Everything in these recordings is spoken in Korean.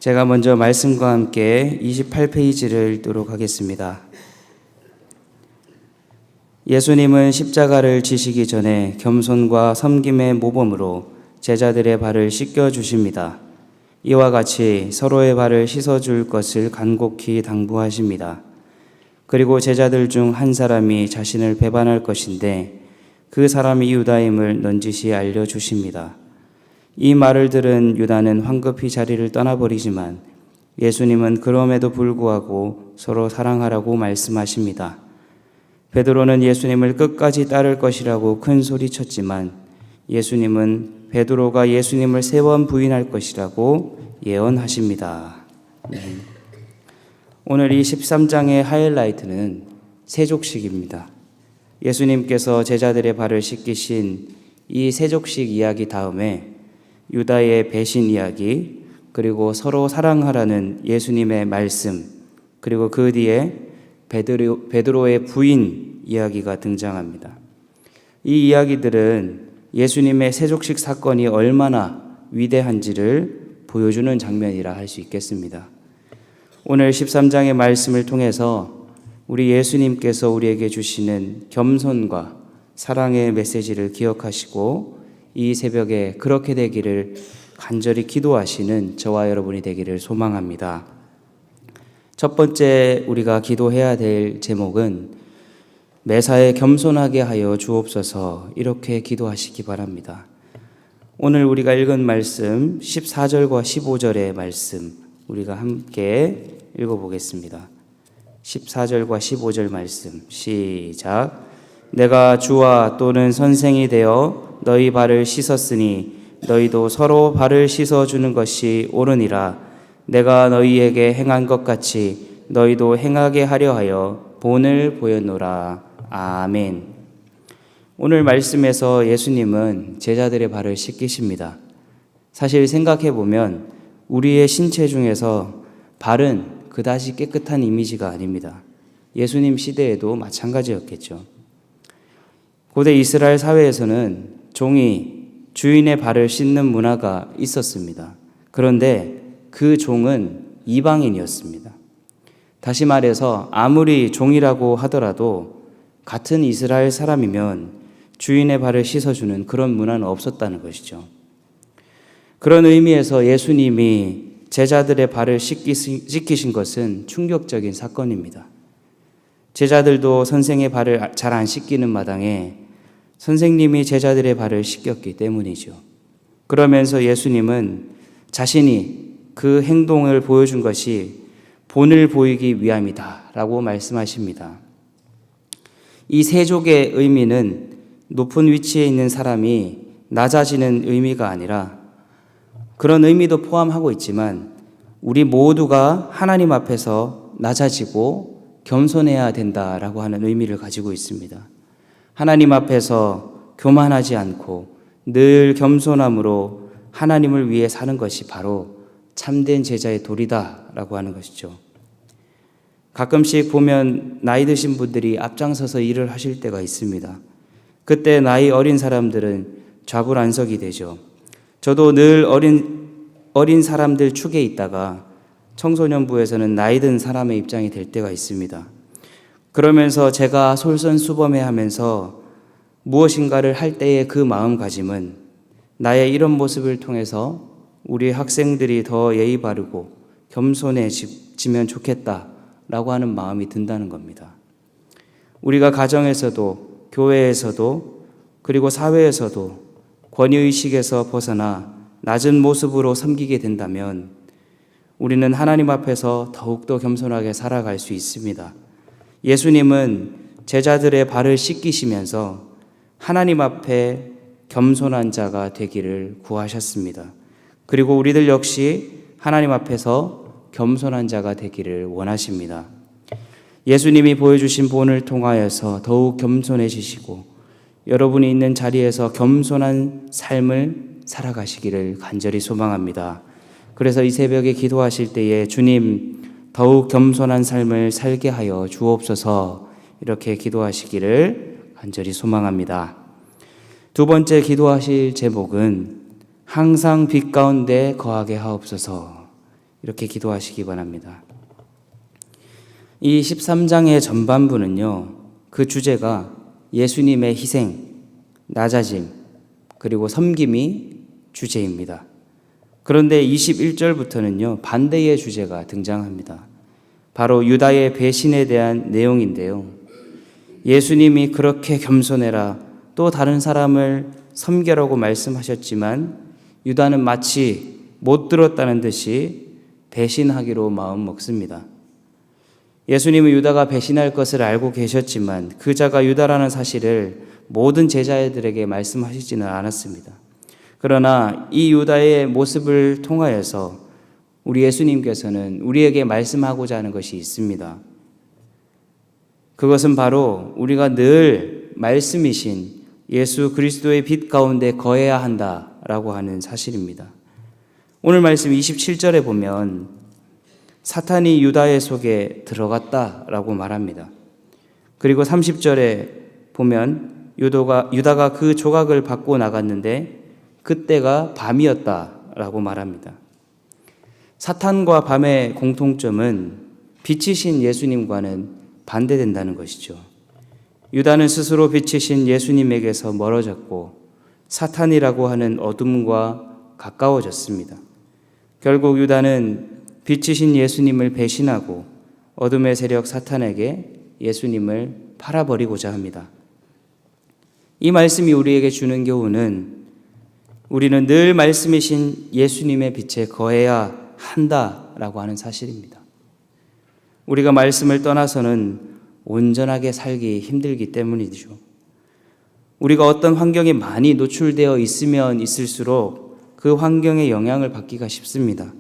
제가 먼저 말씀과 함께 28페이지를 읽도록 하겠습니다. 예수님은 십자가를 지시기 전에 겸손과 섬김의 모범으로 제자들의 발을 씻겨 주십니다. 이와 같이 서로의 발을 씻어줄 것을 간곡히 당부하십니다. 그리고 제자들 중 한 사람이 자신을 배반할 것인데 그 사람이 유다임을 넌지시 알려주십니다. 이 말을 들은 유다는 황급히 자리를 떠나버리지만 예수님은 그럼에도 불구하고 서로 사랑하라고 말씀하십니다. 베드로는 예수님을 끝까지 따를 것이라고 큰 소리쳤지만 예수님은 베드로가 예수님을 3번 부인할 것이라고 예언하십니다. 오늘 이 13장의 하이라이트는 세족식입니다. 예수님께서 제자들의 발을 씻기신 이 세족식 이야기 다음에 유다의 배신 이야기, 그리고 서로 사랑하라는 예수님의 말씀, 그리고 그 뒤에 베드로의 부인 이야기가 등장합니다. 이 이야기들은 예수님의 세족식 사건이 얼마나 위대한지를 보여주는 장면이라 할 수 있겠습니다. 오늘 13장의 말씀을 통해서 우리 예수님께서 우리에게 주시는 겸손과 사랑의 메시지를 기억하시고 이 새벽에 그렇게 되기를 간절히 기도하시는 저와 여러분이 되기를 소망합니다. 첫 번째 우리가 기도해야 될 제목은 매사에 겸손하게 하여 주옵소서, 이렇게 기도하시기 바랍니다. 오늘 우리가 읽은 말씀 14절과 15절의 말씀 우리가 함께 읽어보겠습니다. 14절과 15절 말씀 시작. 내가 주와 또는 선생이 되어 너희 발을 씻었으니 너희도 서로 발을 씻어주는 것이 옳으니라. 내가 너희에게 행한 것 같이 너희도 행하게 하려 하여 본을 보였노라. 아멘. 오늘 말씀에서 예수님은 제자들의 발을 씻기십니다. 사실 생각해보면 우리의 신체 중에서 발은 그다지 깨끗한 이미지가 아닙니다. 예수님 시대에도 마찬가지였겠죠. 고대 이스라엘 사회에서는 종이 주인의 발을 씻는 문화가 있었습니다. 그런데 그 종은 이방인이었습니다. 다시 말해서 아무리 종이라고 하더라도 같은 이스라엘 사람이면 주인의 발을 씻어주는 그런 문화는 없었다는 것이죠. 그런 의미에서 예수님이 제자들의 발을 씻기신 것은 충격적인 사건입니다. 제자들도 선생의 발을 잘 안 씻기는 마당에 선생님이 제자들의 발을 씻겼기 때문이죠. 그러면서 예수님은 자신이 그 행동을 보여준 것이 본을 보이기 위함이다 라고 말씀하십니다. 이 세족의 의미는 높은 위치에 있는 사람이 낮아지는 의미가 아니라 그런 의미도 포함하고 있지만 우리 모두가 하나님 앞에서 낮아지고 겸손해야 된다라고 하는 의미를 가지고 있습니다. 하나님 앞에서 교만하지 않고 늘 겸손함으로 하나님을 위해 사는 것이 바로 참된 제자의 도리다라고 하는 것이죠. 가끔씩 보면 나이 드신 분들이 앞장서서 일을 하실 때가 있습니다. 그때 나이 어린 사람들은 좌불안석이 되죠. 저도 늘 어린 사람들 축에 있다가 청소년부에서는 나이 든 사람의 입장이 될 때가 있습니다. 그러면서 제가 솔선수범해하면서 무엇인가를 할 때의 그 마음가짐은 나의 이런 모습을 통해서 우리 학생들이 더 예의 바르고 겸손해지면 좋겠다라고 하는 마음이 든다는 겁니다. 우리가 가정에서도 교회에서도 그리고 사회에서도 권위의식에서 벗어나 낮은 모습으로 섬기게 된다면 우리는 하나님 앞에서 더욱더 겸손하게 살아갈 수 있습니다. 예수님은 제자들의 발을 씻기시면서 하나님 앞에 겸손한 자가 되기를 구하셨습니다. 그리고 우리들 역시 하나님 앞에서 겸손한 자가 되기를 원하십니다. 예수님이 보여주신 본을 통하여서 더욱 겸손해지시고 여러분이 있는 자리에서 겸손한 삶을 살아가시기를 간절히 소망합니다. 그래서 이 새벽에 기도하실 때에 주님 더욱 겸손한 삶을 살게 하여 주옵소서, 이렇게 기도하시기를 간절히 소망합니다. 두 번째 기도하실 제목은 항상 빛 가운데 거하게 하옵소서, 이렇게 기도하시기 바랍니다. 이 13장의 전반부는요, 그 주제가 예수님의 희생, 낮아짐, 그리고 섬김이 주제입니다. 그런데 21절부터는요, 반대의 주제가 등장합니다. 바로 유다의 배신에 대한 내용인데요. 예수님이 그렇게 겸손해라, 또 다른 사람을 섬기라고 말씀하셨지만 유다는 마치 못 들었다는 듯이 배신하기로 마음 먹습니다. 예수님은 유다가 배신할 것을 알고 계셨지만 그 자가 유다라는 사실을 모든 제자들에게 말씀하시지는 않았습니다. 그러나 이 유다의 모습을 통하여서 우리 예수님께서는 우리에게 말씀하고자 하는 것이 있습니다. 그것은 바로 우리가 늘 말씀이신 예수 그리스도의 빛 가운데 거해야 한다라고 하는 사실입니다. 오늘 말씀 27절에 보면 사탄이 유다의 속에 들어갔다라고 말합니다. 그리고 30절에 보면 유다가 그 조각을 받고 나갔는데 그때가 밤이었다라고 말합니다. 사탄과 밤의 공통점은 빛이신 예수님과는 반대된다는 것이죠. 유다는 스스로 빛이신 예수님에게서 멀어졌고 사탄이라고 하는 어둠과 가까워졌습니다. 결국 유다는 빛이신 예수님을 배신하고 어둠의 세력 사탄에게 예수님을 팔아버리고자 합니다. 이 말씀이 우리에게 주는 교훈은 우리는 늘 말씀이신 예수님의 빛에 거해야 한다라고 하는 사실입니다. 우리가 말씀을 떠나서는 온전하게 살기 힘들기 때문이죠. 우리가 어떤 환경에 많이 노출되어 있으면 있을수록 그 환경의 영향을 받기가 쉽습니다.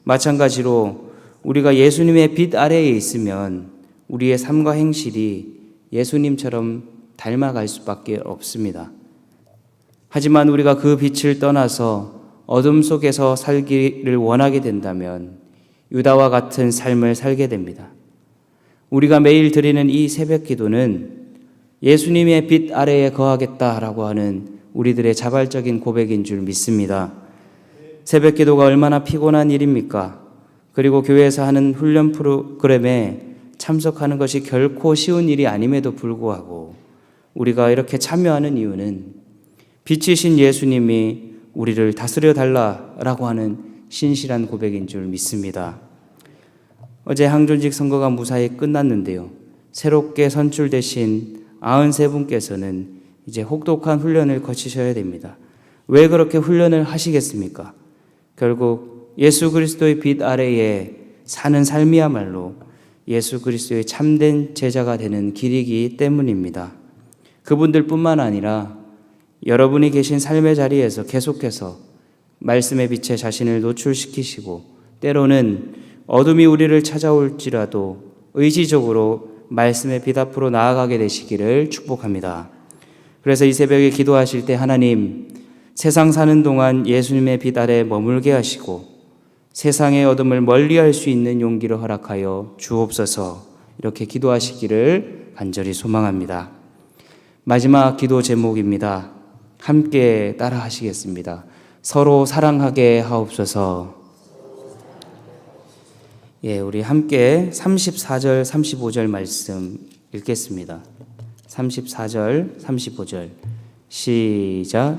마찬가지로 우리가 예수님의 빛 아래에 있으면 우리의 삶과 행실이 예수님처럼 닮아갈 수밖에 없습니다. 하지만 우리가 그 빛을 떠나서 어둠 속에서 살기를 원하게 된다면 유다와 같은 삶을 살게 됩니다. 우리가 매일 드리는 이 새벽 기도는 예수님의 빛 아래에 거하겠다라고 하는 우리들의 자발적인 고백인 줄 믿습니다. 새벽 기도가 얼마나 피곤한 일입니까? 그리고 교회에서 하는 훈련 프로그램에 참석하는 것이 결코 쉬운 일이 아님에도 불구하고 우리가 이렇게 참여하는 이유는 빛이신 예수님이 우리를 다스려 달라라고 하는 신실한 고백인 줄 믿습니다. 어제 항존직 선거가 무사히 끝났는데요. 새롭게 선출되신 93분께서는 이제 혹독한 훈련을 거치셔야 됩니다. 왜 그렇게 훈련을 하시겠습니까? 결국 예수 그리스도의 빛 아래에 사는 삶이야말로 예수 그리스도의 참된 제자가 되는 길이기 때문입니다. 그분들뿐만 아니라 여러분이 계신 삶의 자리에서 계속해서 말씀의 빛에 자신을 노출시키시고 때로는 어둠이 우리를 찾아올지라도 의지적으로 말씀의 빛 앞으로 나아가게 되시기를 축복합니다. 그래서 이 새벽에 기도하실 때 하나님, 세상 사는 동안 예수님의 빛 아래 머물게 하시고 세상의 어둠을 멀리할 수 있는 용기를 허락하여 주옵소서, 이렇게 기도하시기를 간절히 소망합니다. 마지막 기도 제목입니다. 함께 따라 하시겠습니다. 서로 사랑하게 하옵소서. 우리 함께 34절, 35절 말씀 읽겠습니다. 34절, 35절 시작.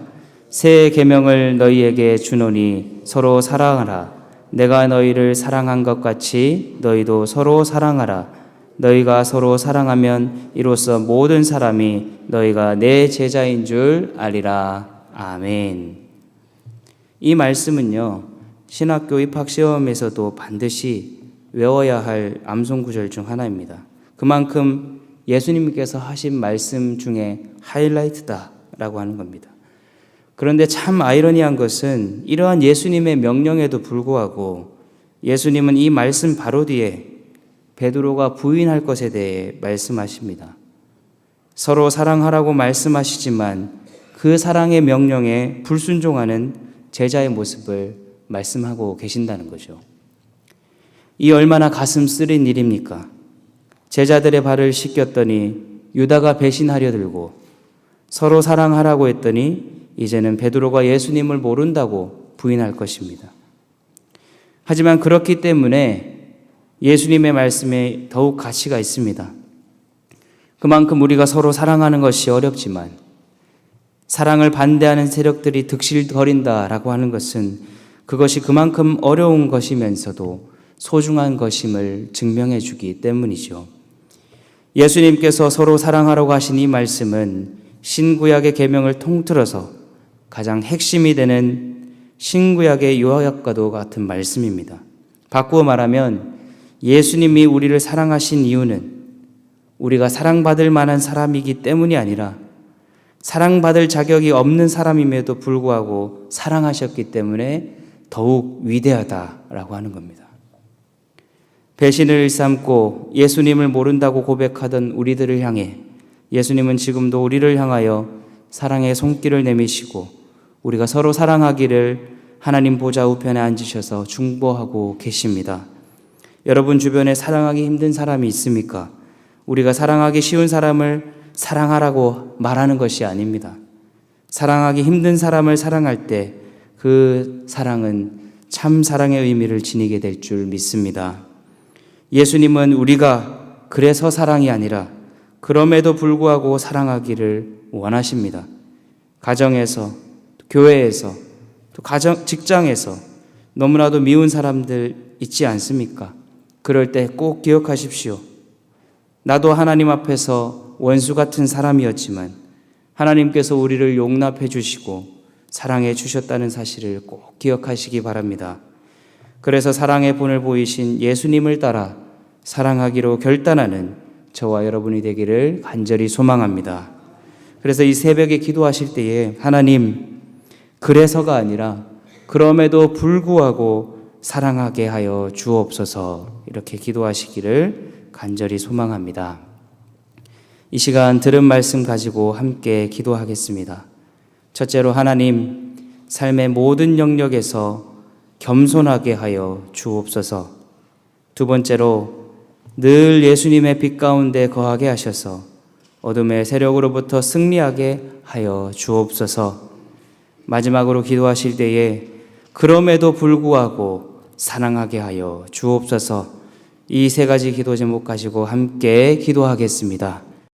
새 계명을 너희에게 주노니 서로 사랑하라. 내가 너희를 사랑한 것 같이 너희도 서로 사랑하라. 너희가 서로 사랑하면 이로써 모든 사람이 너희가 내 제자인 줄 알리라. 아멘. 이 말씀은요, 신학교 입학시험에서도 반드시 외워야 할 암송구절 중 하나입니다. 그만큼 예수님께서 하신 말씀 중에 하이라이트다라고 하는 겁니다. 그런데 참 아이러니한 것은 이러한 예수님의 명령에도 불구하고 예수님은 이 말씀 바로 뒤에 베드로가 부인할 것에 대해 말씀하십니다. 서로 사랑하라고 말씀하시지만 그 사랑의 명령에 불순종하는 제자의 모습을 말씀하고 계신다는 거죠. 이 얼마나 가슴 쓰린 일입니까? 제자들의 발을 씻겼더니 유다가 배신하려 들고, 서로 사랑하라고 했더니 이제는 베드로가 예수님을 모른다고 부인할 것입니다. 하지만 그렇기 때문에 예수님의 말씀에 더욱 가치가 있습니다. 그만큼 우리가 서로 사랑하는 것이 어렵지만 사랑을 반대하는 세력들이 득실거린다라고 하는 것은 그것이 그만큼 어려운 것이면서도 소중한 것임을 증명해 주기 때문이죠. 예수님께서 서로 사랑하라고 하신 이 말씀은 신구약의 계명을 통틀어서 가장 핵심이 되는 신구약의 요약과도 같은 말씀입니다. 바꾸어 말하면 예수님이 우리를 사랑하신 이유는 우리가 사랑받을 만한 사람이기 때문이 아니라 사랑받을 자격이 없는 사람임에도 불구하고 사랑하셨기 때문에 더욱 위대하다라고 하는 겁니다. 배신을 일삼고 예수님을 모른다고 고백하던 우리들을 향해 예수님은 지금도 우리를 향하여 사랑의 손길을 내미시고 우리가 서로 사랑하기를 하나님 보좌 우편에 앉으셔서 중보하고 계십니다. 여러분 주변에 사랑하기 힘든 사람이 있습니까? 우리가 사랑하기 쉬운 사람을 사랑하라고 말하는 것이 아닙니다. 사랑하기 힘든 사람을 사랑할 때 그 사랑은 참 사랑의 의미를 지니게 될 줄 믿습니다. 예수님은 우리가 그래서 사랑이 아니라 그럼에도 불구하고 사랑하기를 원하십니다. 가정에서, 교회에서, 또 직장에서 너무나도 미운 사람들 있지 않습니까? 그럴 때 꼭 기억하십시오. 나도 하나님 앞에서 원수 같은 사람이었지만 하나님께서 우리를 용납해 주시고 사랑해 주셨다는 사실을 꼭 기억하시기 바랍니다. 그래서 사랑의 본을 보이신 예수님을 따라 사랑하기로 결단하는 저와 여러분이 되기를 간절히 소망합니다. 그래서 이 새벽에 기도하실 때에 하나님, 그래서가 아니라 그럼에도 불구하고 사랑하게 하여 주옵소서 이렇게 기도하시기를 간절히 소망합니다. 이 시간 들은 말씀 가지고 함께 기도하겠습니다. 첫째로 하나님, 삶의 모든 영역에서 겸손하게 하여 주옵소서. 두 번째로 늘 예수님의 빛 가운데 거하게 하셔서 어둠의 세력으로부터 승리하게 하여 주옵소서. 마지막으로 기도하실 때에 그럼에도 불구하고 사랑하게 하여 주옵소서. 이 세 가지 기도 제목 가지고 함께 기도하겠습니다.